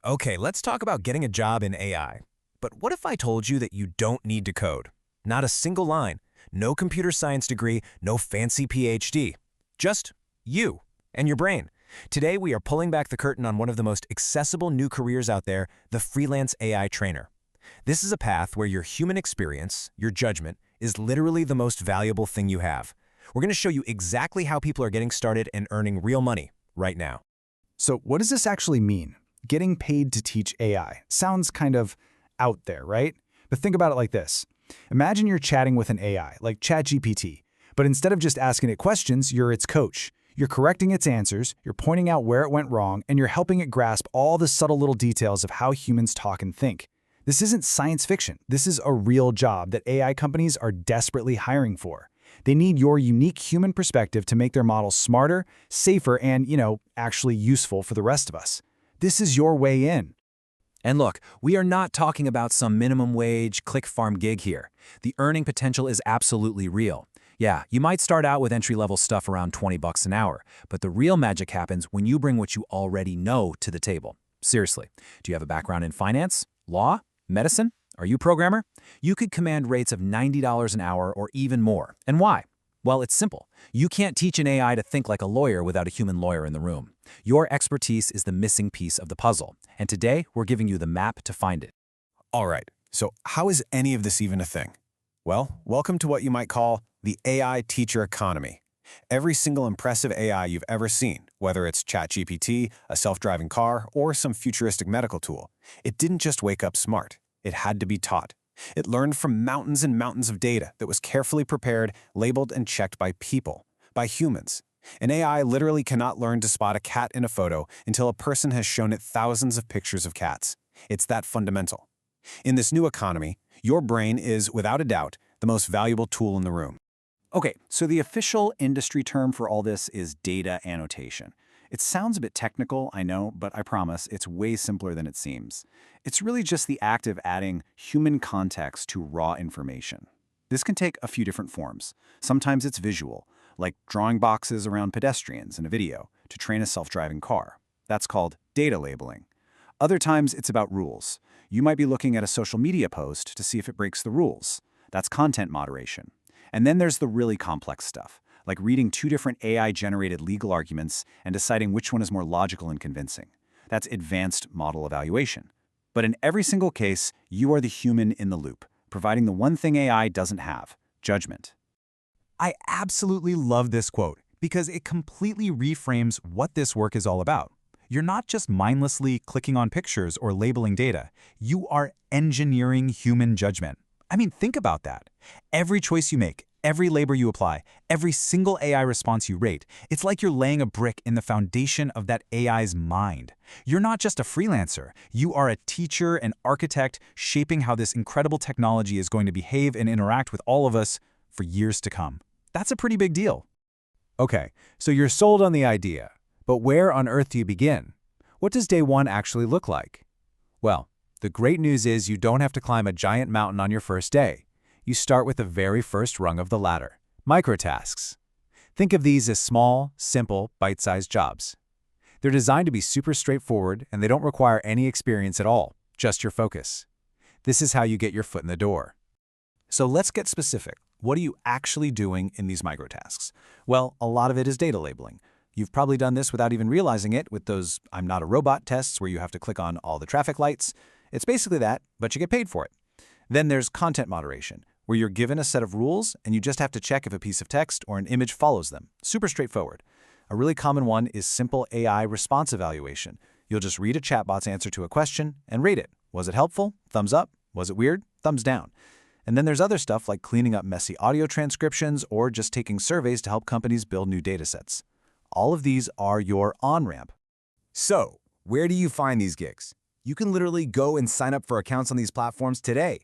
Okay, let's talk about getting a job in AI. But what if I told you that you don't need to code? Not a single line, no computer science degree, no fancy PhD. Just you and your brain. Today, we are pulling back the curtain on one of the most accessible new careers out there, the freelance AI trainer. This is a path where your human experience, your judgment, is literally the most valuable thing you have. We're going to show you exactly how people are getting started and earning real money right now. So what does this actually mean? Getting paid to teach AI. Sounds kind of out there, right? But think about it like this. Imagine you're chatting with an AI, like ChatGPT, but instead of just asking it questions, you're its coach. You're correcting its answers, you're pointing out where it went wrong, and you're helping it grasp all the subtle little details of how humans talk and think. This isn't science fiction. This is a real job that AI companies are desperately hiring for. They need your unique human perspective to make their models smarter, safer, and, actually useful for the rest of us. This is your way in. And look, we are not talking about some minimum wage click farm gig here. The earning potential is absolutely real. Yeah, you might start out with entry-level stuff around $20 an hour, but the real magic happens when you bring what you already know to the table. Seriously, do you have a background in finance, law, medicine? Are you a programmer? You could command rates of $90 an hour or even more. And why? Well, it's simple. You can't teach an AI to think like a lawyer without a human lawyer in the room. Your expertise is the missing piece of the puzzle, and today we're giving you the map to find it. All right, so how is any of this even a thing? Well, welcome to what you might call the AI teacher economy. Every single impressive AI you've ever seen, whether it's ChatGPT, a self-driving car, or some futuristic medical tool, it didn't just wake up smart. It had to be taught. It learned from mountains and mountains of data that was carefully prepared, labeled, and checked by people, by humans. An AI literally cannot learn to spot a cat in a photo until a person has shown it thousands of pictures of cats. It's that fundamental. In this new economy, your brain is, without a doubt, the most valuable tool in the room. Okay, so the official industry term for all this is data annotation. It sounds a bit technical, I know, but I promise it's way simpler than it seems. It's really just the act of adding human context to raw information. This can take a few different forms. Sometimes it's visual, like drawing boxes around pedestrians in a video to train a self-driving car. That's called data labeling. Other times it's about rules. You might be looking at a social media post to see if it breaks the rules. That's content moderation. And then there's the really complex stuff, like reading two different AI-generated legal arguments and deciding which one is more logical and convincing. That's advanced model evaluation. But in every single case, you are the human in the loop, providing the one thing AI doesn't have: judgment. I absolutely love this quote because it completely reframes what this work is all about. You're not just mindlessly clicking on pictures or labeling data. You are engineering human judgment. I mean, think about that. Every choice you make, every label you apply, every single AI response you rate, it's like you're laying a brick in the foundation of that AI's mind. You're not just a freelancer. You are a teacher, an architect, shaping how this incredible technology is going to behave and interact with all of us for years to come. That's a pretty big deal. Okay, so you're sold on the idea, but where on earth do you begin? What does day one actually look like? Well, the great news is you don't have to climb a giant mountain on your first day. You start with the very first rung of the ladder, microtasks. Think of these as small, simple, bite-sized jobs. They're designed to be super straightforward, and they don't require any experience at all, just your focus. This is how you get your foot in the door. So let's get specific. What are you actually doing in these microtasks? Well, a lot of it is data labeling. You've probably done this without even realizing it with those I'm not a robot tests where you have to click on all the traffic lights. It's basically that, but you get paid for it. Then there's content moderation, where you're given a set of rules and you just have to check if a piece of text or an image follows them. Super straightforward. A really common one is simple AI response evaluation. You'll just read a chatbot's answer to a question and rate it. Was it helpful? Thumbs up. Was it weird? Thumbs down. And then there's other stuff like cleaning up messy audio transcriptions or just taking surveys to help companies build new datasets. All of these are your on-ramp. So, where do you find these gigs? You can literally go and sign up for accounts on these platforms today.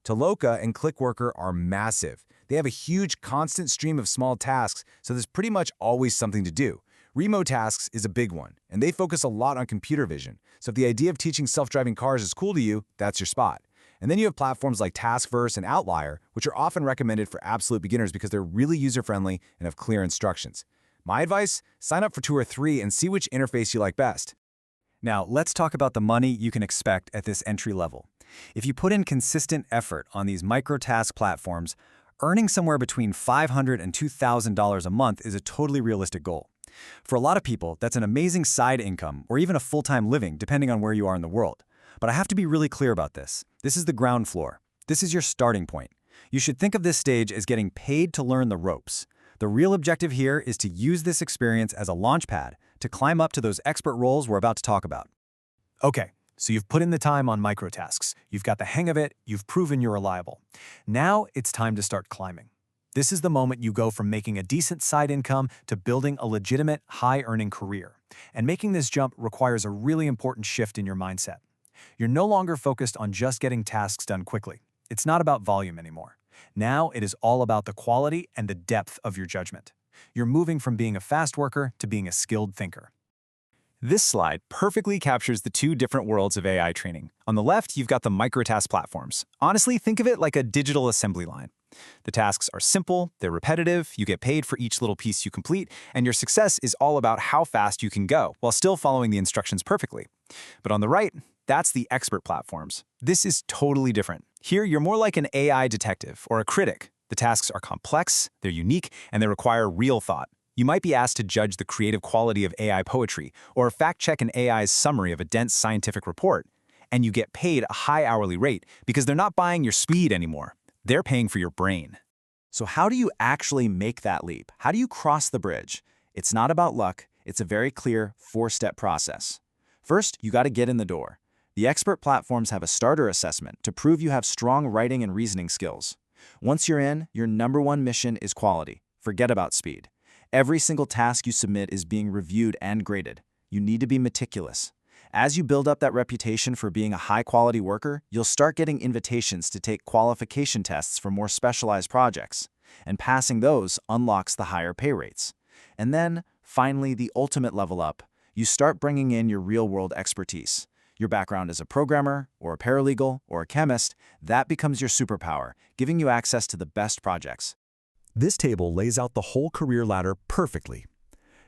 Toloka and Clickworker are massive. They have a huge constant stream of small tasks, so there's pretty much always something to do. Remote tasks is a big one, and they focus a lot on computer vision. So if the idea of teaching self-driving cars is cool to you, that's your spot. And then you have platforms like Taskverse and Outlier, which are often recommended for absolute beginners because they're really user-friendly and have clear instructions. My advice? Sign up for 2 or 3 and see which interface you like best. Now, let's talk about the money you can expect at this entry level. If you put in consistent effort on these microtask platforms, earning somewhere between $500 and $2,000 a month is a totally realistic goal. For a lot of people, that's an amazing side income or even a full-time living, depending on where you are in the world. But I have to be really clear about this. This is the ground floor. This is your starting point. You should think of this stage as getting paid to learn the ropes. The real objective here is to use this experience as a launchpad to climb up to those expert roles we're about to talk about. Okay, so you've put in the time on microtasks. You've got the hang of it. You've proven you're reliable. Now it's time to start climbing. This is the moment you go from making a decent side income to building a legitimate, high-earning career. And making this jump requires a really important shift in your mindset. You're no longer focused on just getting tasks done quickly. It's not about volume anymore. Now it is all about the quality and the depth of your judgment. You're moving from being a fast worker to being a skilled thinker. This slide perfectly captures the two different worlds of AI training. On the left, you've got the microtask platforms. Honestly, think of it like a digital assembly line. The tasks are simple, they're repetitive, you get paid for each little piece you complete, and your success is all about how fast you can go while still following the instructions perfectly. But on the right, that's the expert platforms. This is totally different. Here, you're more like an AI detective or a critic. The tasks are complex, they're unique, and they require real thought. You might be asked to judge the creative quality of AI poetry or fact-check an AI's summary of a dense scientific report. And you get paid a high hourly rate because they're not buying your speed anymore. They're paying for your brain. So how do you actually make that leap? How do you cross the bridge? It's not about luck. It's a very clear four-step process. First, you got to get in the door. The expert platforms have a starter assessment to prove you have strong writing and reasoning skills. Once you're in, your #1 mission is quality. Forget about speed. Every single task you submit is being reviewed and graded. You need to be meticulous. As you build up that reputation for being a high-quality worker, you'll start getting invitations to take qualification tests for more specialized projects. And passing those unlocks the higher pay rates. And then, finally, the ultimate level up. You start bringing in your real-world expertise. Your background as a programmer, or a paralegal, or a chemist, that becomes your superpower, giving you access to the best projects. This table lays out the whole career ladder perfectly.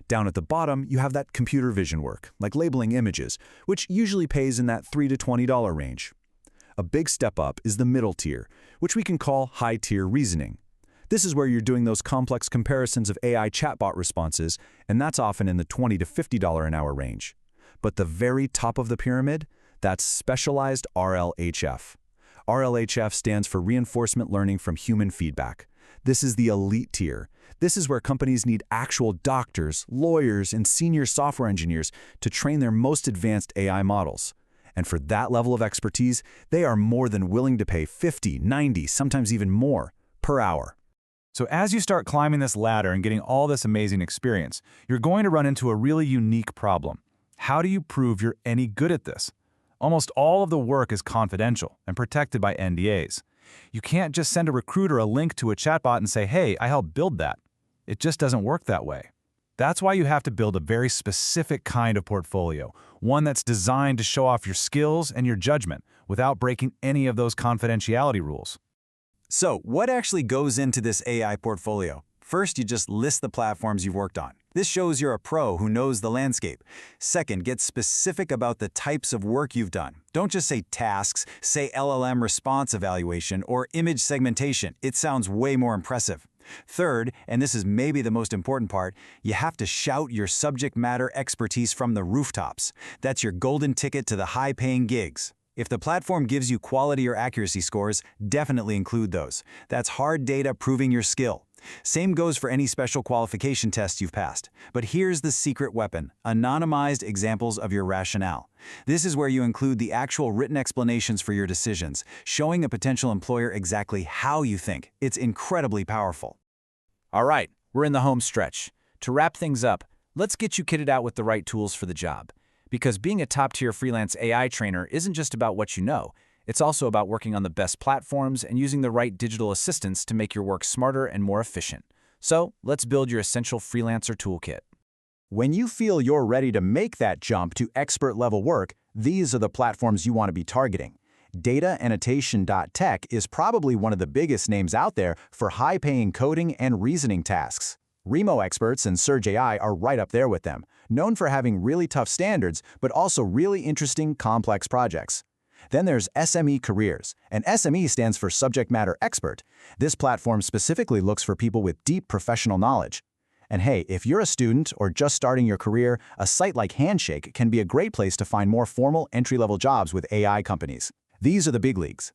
Down at the bottom, you have that computer vision work, like labeling images, which usually pays in that $3 to $20 range. A big step up is the middle tier, which we can call high-tier reasoning. This is where you're doing those complex comparisons of AI chatbot responses, and that's often in the $20 to $50 an hour range. But the very top of the pyramid, that's specialized RLHF. RLHF stands for Reinforcement Learning from Human Feedback. This is the elite tier. This is where companies need actual doctors, lawyers, and senior software engineers to train their most advanced AI models. And for that level of expertise, they are more than willing to pay $50, $90, sometimes even more per hour. So as you start climbing this ladder and getting all this amazing experience, you're going to run into a really unique problem. How do you prove you're any good at this? Almost all of the work is confidential and protected by NDAs. You can't just send a recruiter a link to a chatbot and say, hey, I helped build that. It just doesn't work that way. That's why you have to build a very specific kind of portfolio, one that's designed to show off your skills and your judgment without breaking any of those confidentiality rules. So, what actually goes into this AI portfolio? First, you just list the platforms you've worked on. This shows you're a pro who knows the landscape. Second, get specific about the types of work you've done. Don't just say tasks, say LLM response evaluation or image segmentation. It sounds way more impressive. Third, and this is maybe the most important part, you have to shout your subject matter expertise from the rooftops. That's your golden ticket to the high-paying gigs. If the platform gives you quality or accuracy scores, definitely include those. That's hard data proving your skill. Same goes for any special qualification tests you've passed. But here's the secret weapon: anonymized examples of your rationale. This is where you include the actual written explanations for your decisions, showing a potential employer exactly how you think. It's incredibly powerful. All right, we're in the home stretch. To wrap things up, let's get you kitted out with the right tools for the job. Because being a top-tier freelance AI trainer isn't just about what you know. It's also about working on the best platforms and using the right digital assistants to make your work smarter and more efficient. So, let's build your essential freelancer toolkit. When you feel you're ready to make that jump to expert-level work, these are the platforms you want to be targeting. DataAnnotation.tech is probably one of the biggest names out there for high-paying coding and reasoning tasks. Remo experts and Surge AI are right up there with them, known for having really tough standards, but also really interesting, complex projects. Then there's SME Careers, and SME stands for Subject Matter Expert. This platform specifically looks for people with deep professional knowledge. And hey, if you're a student or just starting your career, a site like Handshake can be a great place to find more formal entry-level jobs with AI companies. These are the big leagues.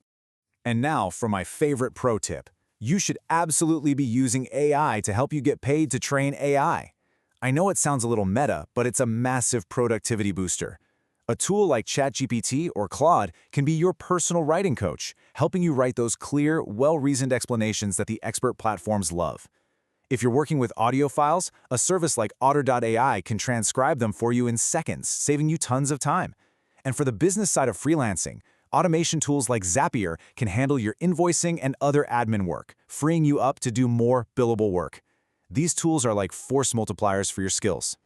And now for my favorite pro tip. You should absolutely be using AI to help you get paid to train AI. I know it sounds a little meta, but it's a massive productivity booster. A tool like ChatGPT or Claude can be your personal writing coach, helping you write those clear, well-reasoned explanations that the expert platforms love. If you're working with audio files, a service like Otter.ai can transcribe them for you in seconds, saving you tons of time. And for the business side of freelancing, automation tools like Zapier can handle your invoicing and other admin work, freeing you up to do more billable work. These tools are like force multipliers for your skills.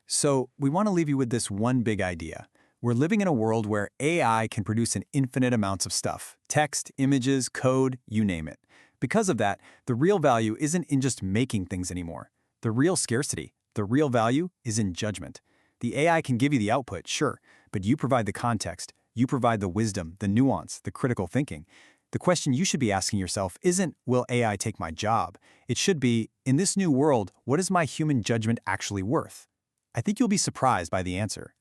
So, we want to leave you with this one big idea. We're living in a world where AI can produce an infinite amounts of stuff. Text, images, code, you name it. Because of that, the real value isn't in just making things anymore. The real scarcity, the real value is in judgment. The AI can give you the output, sure, but you provide the context. You provide the wisdom, the nuance, the critical thinking. The question you should be asking yourself isn't, will AI take my job? It should be, in this new world, what is my human judgment actually worth? I think you'll be surprised by the answer.